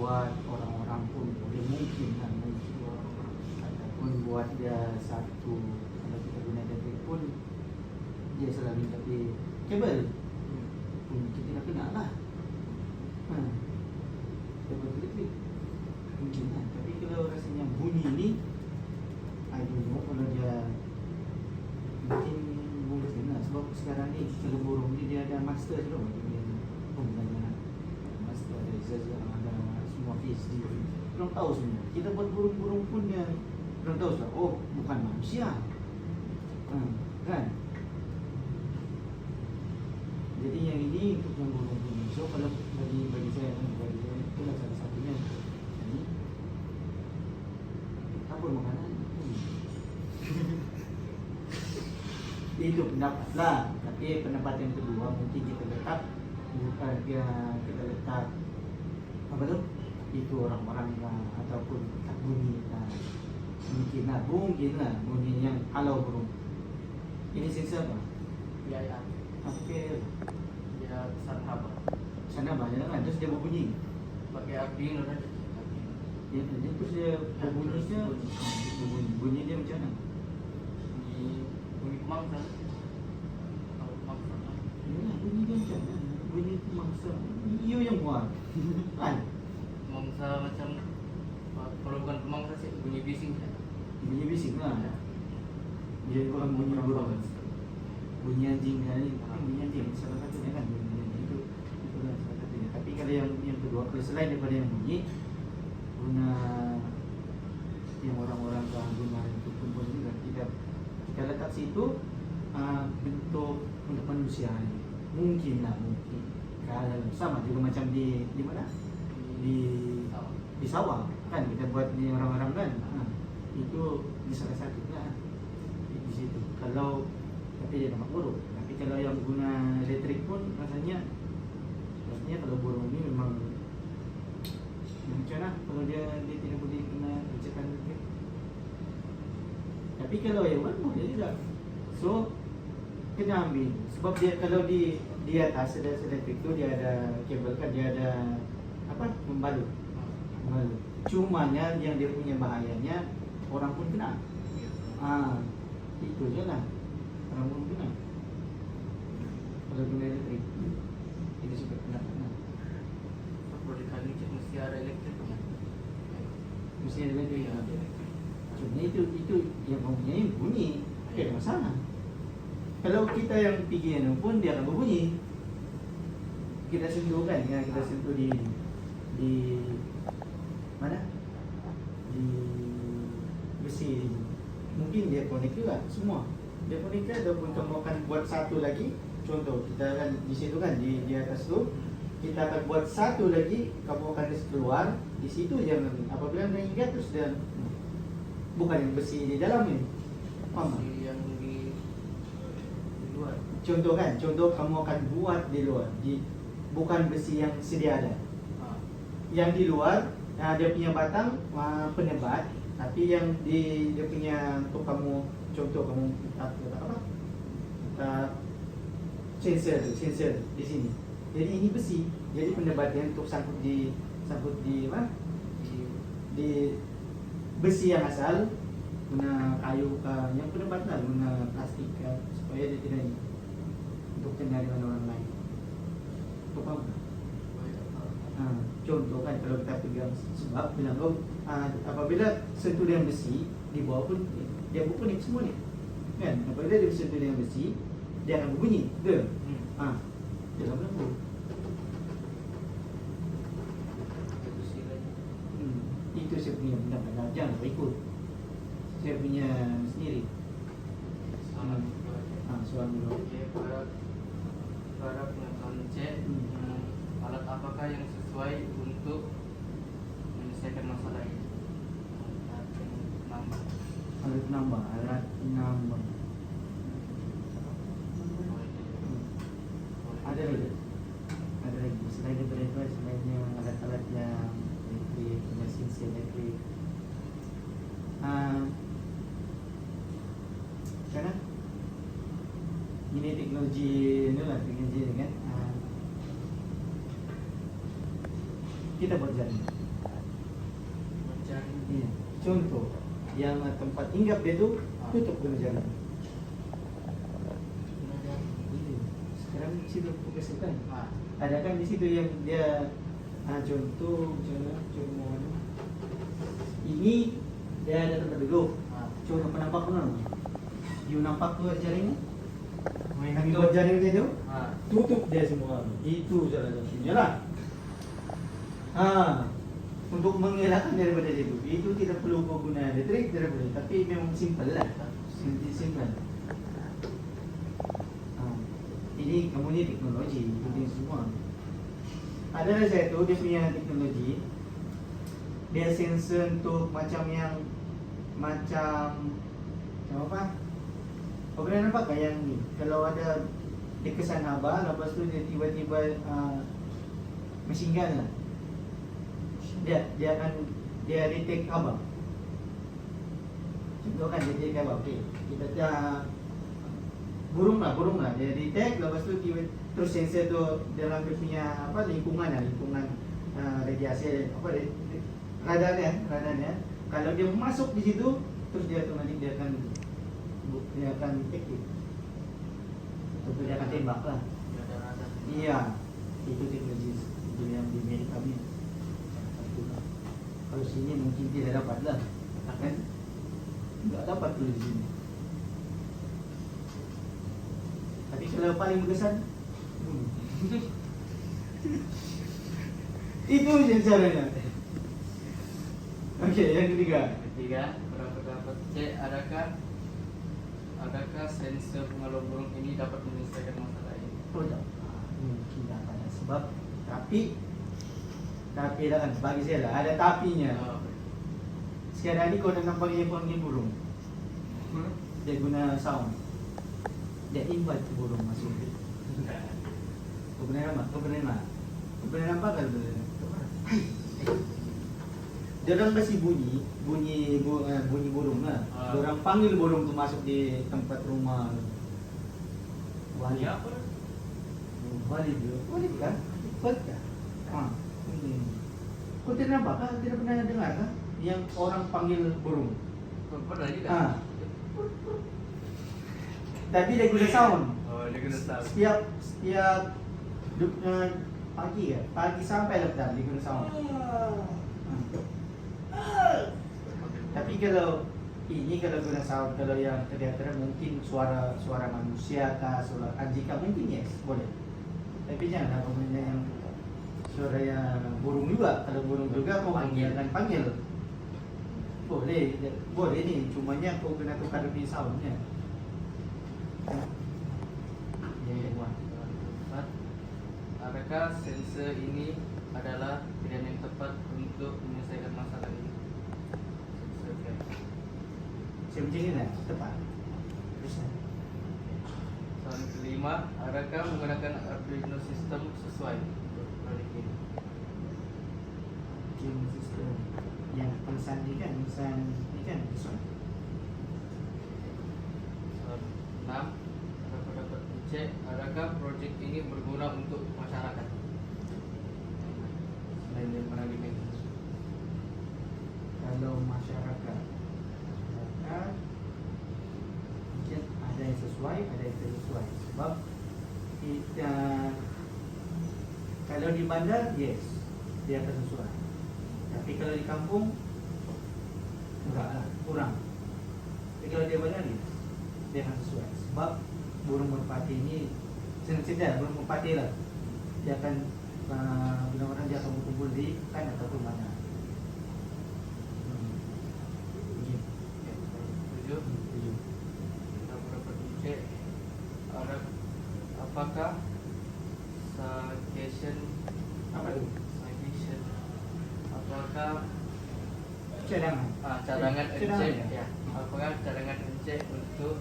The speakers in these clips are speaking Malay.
buat orang-orang pun boleh mungkin kan ataupun buat dia satu, kalau kita guna elektrik pun dia selalu tapi kabel pun kita nak kena lah. Kabel elektrik mungkin kan. Tapi kalau rasanya bunyi ni I don't know kalau dia mungkin mungkin lah. Sebab sekarang ni kalau burung ni dia ada master tu, dia penggunaan master, ada Zaza, ada semua PhD. Orang tahu semua. Kita buat burung-burung pun dia orang tahu sudah. Oh, bukan manusia. Kan? Jadi yang ini untuk yang burung ini. So kalau bagi saya itulah salah satunya. Jadi apa makanan? Itu pendapat lah. Tapi pendapat yang kedua mungkin kita letak bukan kita letak apa tu? Itu orang-orang ataupun tak bunyi mungkin lah bunyi yang halau burung. Ini sensor apa? Ya. Okey. Ya sana Banyak kan terus dia berbunyi. pakai api loh kan. Dia terus dia berbunyinya bunyi dia macam mana? Bunyi kemang kan. Kalau kemang sana. Ya, bunyi dia macam mana? Bunyi tu mangsa. Iyo yang buat. Kan? Mangsa macam kalau bukan kemangsa sih bunyi bising kan. Bunyi bising lah. Dia bukan bunyi burung. Bunyi anjing ni, bunyi anjing salah satunya kan itu lah salah satunya. Tapi kalau yang kedua, kalau selain daripada yang bunyi, guna yang orang-orang guna untuk kumpul juga kita letak situ bentuk untuk manusia ni. Mungkin kalau sama juga macam di mana? Di sawah kan kita buat ni orang-orang kan. Itu di salah satu lah di situ. Kalau tapi dia nampak burung. Tapi kalau yang guna elektrik pun rasanya kalau burung ni memang macam mana kalau dia tidak boleh kena kerjakan elektrik. Tapi kalau hewan boleh juga. So kena ambil sebab dia kalau di atas ada elektrik tu dia ada kabel kan, dia ada apa membalut. Cumanya yang dia punya bahayanya orang pun kena. Itu je lah. Orang pun kena. Kalau guna elektrik itu sebab kena. Kalau dikali mesti ada elektriknya. Mesti ada elektrik. Cuma itu yang mempunyai bunyi. Ada masalah. Kalau kita yang pergi pun dia akan berbunyi. Kita sentuh kan, kita sentuh di mana? Di besi. Mungkin dia connect juga semua. Dia connect ataupun kamu akan buat satu lagi. Contoh kita kan di situ kan di atas tu kita akan buat satu lagi, kamu akan keluar di situ jangan apabila anda ingat terus dia bukan yang besi di dalam ni. Faham? Yang di luar. Contoh kamu akan buat di luar bukan besi yang sedia ada. Yang di luar dia punya batang penebat, tapi yang dia punya untuk kamu contoh kamu letak apa? Sensor di sini. Jadi ini besi. Jadi penebatnya untuk sangkut di mana? Di besi yang asal guna kayu yang penebat lah, guna plastik supaya dia tidak untuk kena dengan orang lain. Itu faham? Contoh kan kalau kita pegang sebab bilang apabila sentuh dengan besi di bawah pun dia berkuning semua ni kan. Apabila dia sentuh dengan besi dia akan berbunyi ke? Dia akan berlaku. Itu saya punya pendapat. Jangan ikut saya punya sendiri. Soal dulu. Para pengetahuan cek alat apakah yang sesuai untuk menyelesaikan masalah ini? Alat nambah. Ada lagi selain daripada itu, selainnya alat-alat yang elektrik, mesin elektrik. Sekarang ini teknologi ni kan. Kita buat jalan. jaring. Iya. Contoh, yang tempat hinggap dia tuh tutup guna jaring. Iya. Sekarang di situ fokus kan. Nah, Ada kan di situ yang dia contoh ini dia ada tempat duduk. nah. Coba penampak benar. You nampak tuh jaringnya? Main Kami itu. buat jaring dia tuh Nah, tutup dia semua. Itu salah satunya lah. Untuk mengelakkan daripada itu tidak perlu kau guna elektrik, tidak boleh. Tapi memang simple lah. Simple. Ini kamu ni teknologi, ikutin semua. Ada satu dia punya teknologi, dia sensor untuk macam apa? Kau pernah nampak tak yang ni? Kalau ada dia kesan haba, lepas tu dia tiba-tiba machine gun lah. Dia akan detect haba. Contoh kan dia detect haba. Okey, kita burung lah dia detect, lepas tu terus sensor tu dalam dia punya lingkungan radiasi radarnya kalau dia masuk di situ terus dia otomatik dia akan aktif atau dia akan tembak lah. dia ada radar. Iya, itu teknologi itu yang di Amerika ni. Kalau sini mungkin tidak dapat lah, kan? Tidak dapat tu di sini. Tapi kalau paling berkesan itu je caranya. Okey, yang ketiga. Berapa dapat cek adakah sensor pengalau burung ini dapat menyelesaikan masalah ini? Tidak. Mungkin dapat lah. Sebab tapi lah kan bagi saya lah ada tapinya. Oh, Sekarang ni kau dah nampak dia panggil burung. Dia guna sound. Dia invite burung masuk. Kau pernah nampak? Kau pernah nampak kan? Hai. Dia orang kasi bunyi burung lah. Dia orang panggil burung tu masuk di tempat rumah. Wali apa? Wali kan? Betul. Kau tidak nampak kah? Tidak pernah dengar kah? Yang orang panggil burung. Pernah juga. Tapi dia guna sound. Oh, dia kena tahu. Setiap pagi sampai lepas dia guna sound. Tapi kalau guna sound, kalau yang terlihat mungkin suara manusia kah, suara anjing kah, mungkin yes, boleh. Tapi janganlah kau guna yang suara yang burung juga. Kalau burung juga kau panggil. Boleh ni, cumanya kau kena tukar lebih soundnya. Adakah sensor ini adalah pilihan yang tepat untuk menyelesaikan masalah ini? Saya macam ni lah, tepat. Soalan kelima, adakah menggunakan Arduino sistem sesuai untuk proyek ini? Sistem yang insan ni kan sesuai. Soalan 6, dapat dicek adakah projek ini berguna untuk masyarakat selain daripada dimensi. Kalau masyarakat mungkin ada yang sesuai, ada yang tidak sesuai. Sebab kita kalau di bandar, yes, dia akan sesuai. Tapi kalau di kampung, enggak lah, kurang. Tapi kalau dia bandar, yes, dia akan sesuai. Sebab burung merpati ini senang burung merpati lah. Dia akan orang dia akan berkumpul di hutan ataupun mana. Tujuh. Dapat dicek apakah suggestion Apa tu? apakah Cadangan. cadangan Cadangan, encik ya. apakah cadangan encik untuk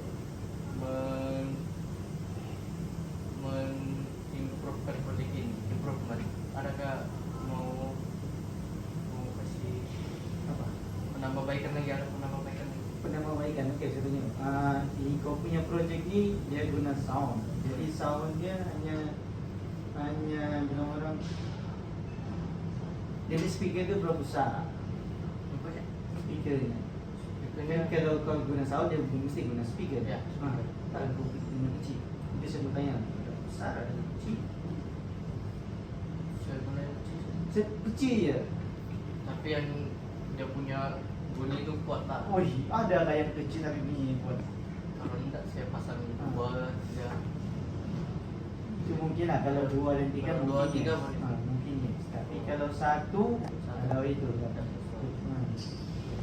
improvekan projek ini, improvement, adakah mau kasih Apa? penambahbaikan lagi, ada penambahbaikan lagi? Penambahbaikan, okey saya tanya. Kau punya projek ni dia guna sound. Jadi sound dia hanya bilang orang. Jadi speaker tu berapa besar? Apanya? Speakernya. Speakernya Kan kalau kau guna sound dia mesti guna speaker. Ya, speaker. Tak kau guna kecil. Itu saya bertanya. Besar ada kecil. saya mulai Saya kecil je. tapi yang dia punya bunyi itu kuat tak? Oh, ada lah yang kecil tapi bunyi kuat. Kalau enggak saya pasang 2, 3. Itu mungkin lah kalau 2 dan 3 Kalau mungkin. 2, 3 ya. boleh. Mungkin ya. Tapi kalau 1 kalau itu lah.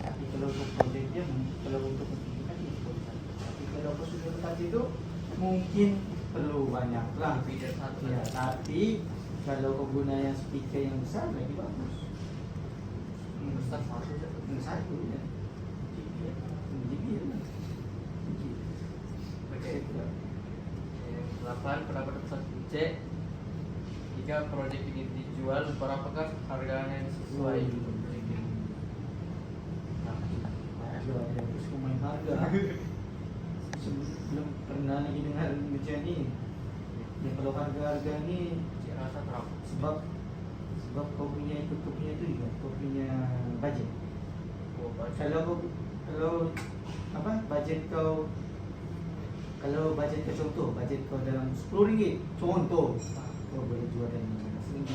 Tapi kalau untuk projek dia kalau untuk pendidikan dia perlu satu. Tapi kalau keseluruhan itu mungkin perlu banyak lah. Lebih dari 1 Ya, tapi kalau kau guna yang speaker yang besar lagi bagus. besar 1 saja. Satu ya. JBL lah. Oke. Yang 8 pendapat pesawat C. Jika proyek ini dijual, berapakah harganya yang sesuai untuk proyek ini? Nah, Ada terus kau main harga. Belum pernah lagi dengar macam ni. Ya kalau harga-harga ni saya rasa berapa? sebab kau punya itu juga kau punya budget. Oh, baca. Kalau apa budget kau contoh budget kau dalam RM10 contoh kau boleh jual dalam RM15.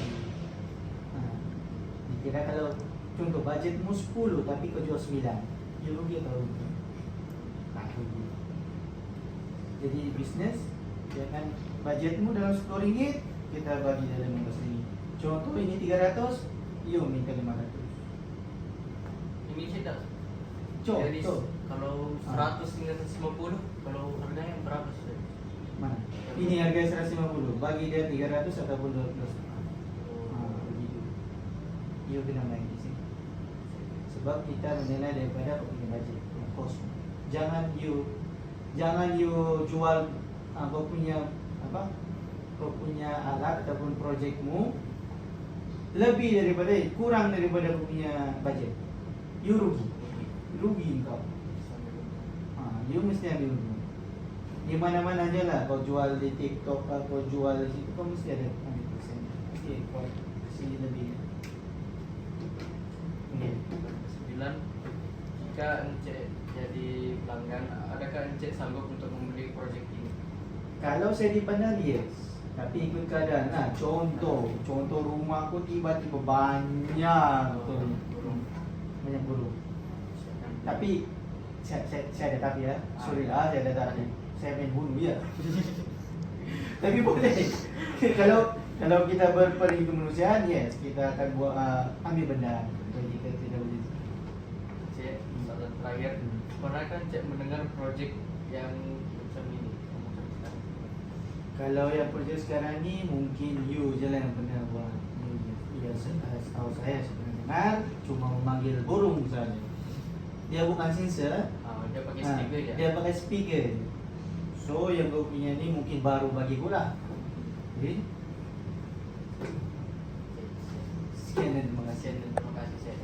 Dikira kalau contoh budgetmu 10 tapi kau jual 9, ya rugi atau rugi? Tak rugi. Jadi bisnes jangan budgetmu dalam RM10 kita bagi dalam RM15. Contoh ini 300, you minta 500. Ini tidak. Contoh. Jadi kalau 100 hingga 150, kalau harganya berapa sih? Mana? Ini harga 150, bagi dia 300 ataupun 200. Begitu. You kena main di sini. Sebab kita menilai daripada punya budget, kos. Jangan you jual kau punya alat ataupun projekmu lebih daripada kurang daripada kau punya budget. You rugi kau. You mesti ambil untung. Di mana-mana aja lah kau jual di TikTok, kau jual di situ, kau mesti ada ambil persen. Mesti kau kasih lebih. Oke. 9. Jika Encik jadi pelanggan, adakah Encik sanggup untuk membeli proyek ini? Kalau saya dipandang yes, tapi ikut keadaan lah. Contoh rumahku tiba-tiba banyak banyak burung. Tapi saya ada tapi ya, sorry lah saya ada tapi. Saya main bunuh ya. Tapi boleh. kalau kita berpering kemanusiaan, yes kita akan buat ambil benda. Jadi kita tidak boleh. Cik, soalan terakhir. Pernahkah Cik mendengar projek yang macam ini? Kalau yang projek sekarang ni mungkin you je lah yang pernah buat. Ya, setahu saya pernah dengar cuma memanggil burung saja. Dia bukan sensor. Dia pakai speaker je. Dia pakai speaker. So yang kau punya ni mungkin baru bagi aku lah. Okay. Sekian dan terima kasih. Terima kasih Cik.